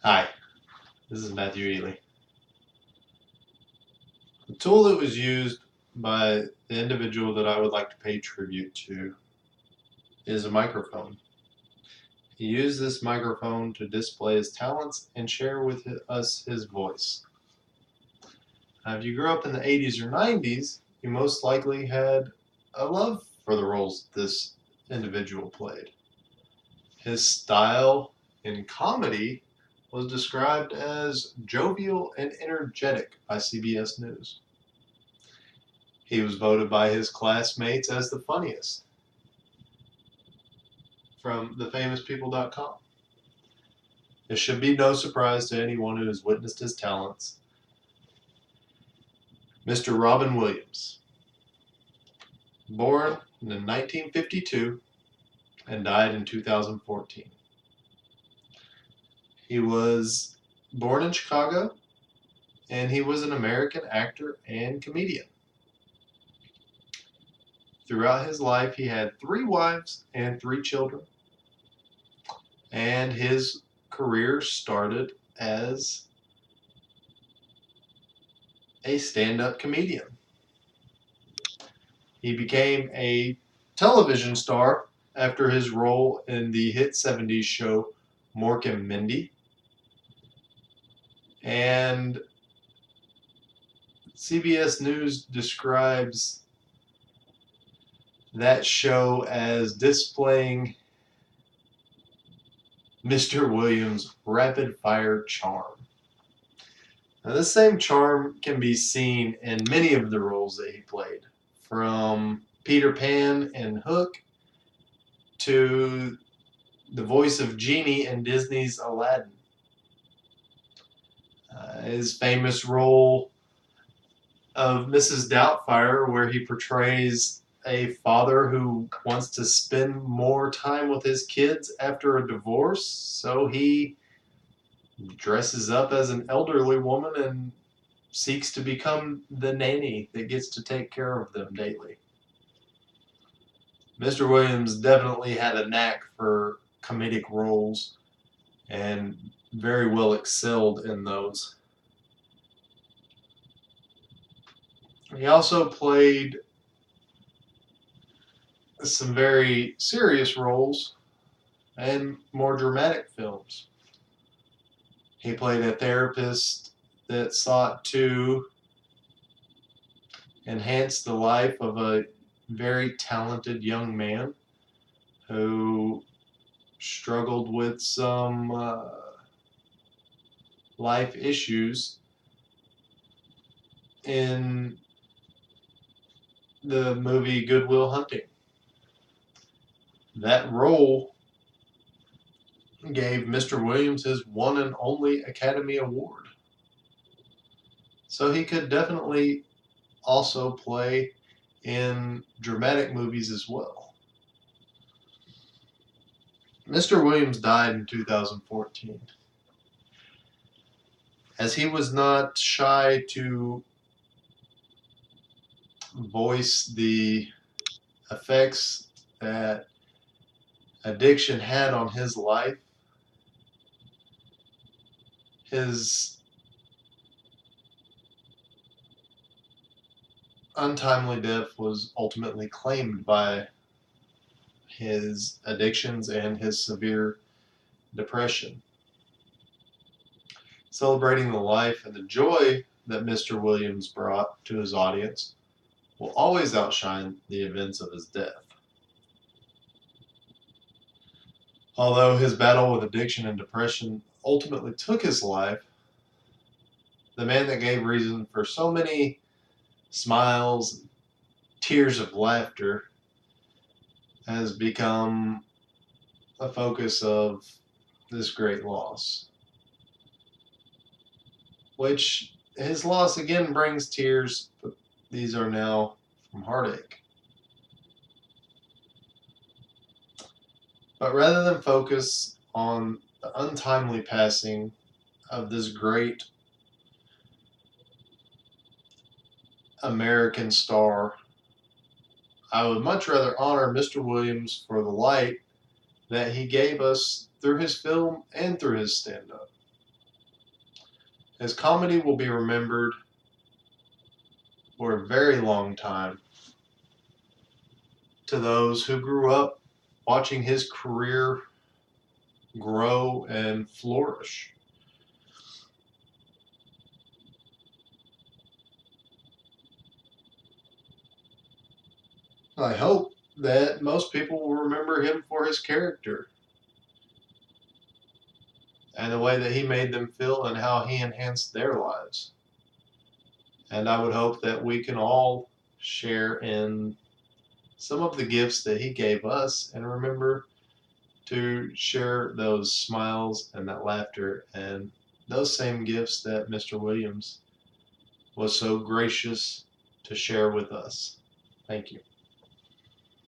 Hi, this is Matthew Ely. The tool that was used by the individual that I would like to pay tribute to is a microphone. He used this microphone to display his talents and share with us his voice. Now, if you grew up in the 80s or 90s, you most likely had a love for the roles this individual played. His style in comedy was described as jovial and energetic by CBS News. He was voted by his classmates as the funniest from thefamouspeople.com. It should be no surprise to anyone who has witnessed his talents. Mr. Robin Williams, born in 1952 and died in 2014. He was born in Chicago and he was an American actor and comedian. Throughout his life, he had 3 wives and 3 children, and his career started as a stand-up comedian. He became a television star after his role in the hit 70s show Mork and Mindy. And CBS News describes that show as displaying Mr. Williams' rapid-fire charm. Now, this same charm can be seen in many of the roles that he played, from Peter Pan and Hook to the voice of Genie in Disney's Aladdin. His famous role of Mrs. Doubtfire, where he portrays a father who wants to spend more time with his kids after a divorce, so he dresses up as an elderly woman and seeks to become the nanny that gets to take care of them daily. Mr. Williams definitely had a knack for comedic roles and very well excelled in those. He also played some very serious roles and more dramatic films. He played a therapist that sought to enhance the life of a very talented young man who struggled with some life issues in the movie Good Will Hunting. That role gave Mr. Williams his one and only Academy Award. So he could definitely also play in dramatic movies as well. Mr. Williams died in 2014. As he was not shy to voice the effects that addiction had on his life, his untimely death was ultimately claimed by his addictions and his severe depression. Celebrating the life and the joy that Mr. Williams brought to his audience will always outshine the events of his death. Although his battle with addiction and depression ultimately took his life, the man that gave reason for so many smiles, tears of laughter, has become a focus of this great loss. Which his loss again brings tears, but these are now from heartache. But rather than focus on the untimely passing of this great American star, I would much rather honor Mr. Williams for the light that he gave us through his film and through his stand-up. His comedy will be remembered for a very long time to those who grew up watching his career grow and flourish. I hope that most people will remember him for his character and the way that he made them feel and how he enhanced their lives. And I would hope that we can all share in some of the gifts that he gave us and remember to share those smiles and that laughter and those same gifts that Mr. Williams was so gracious to share with us. Thank you.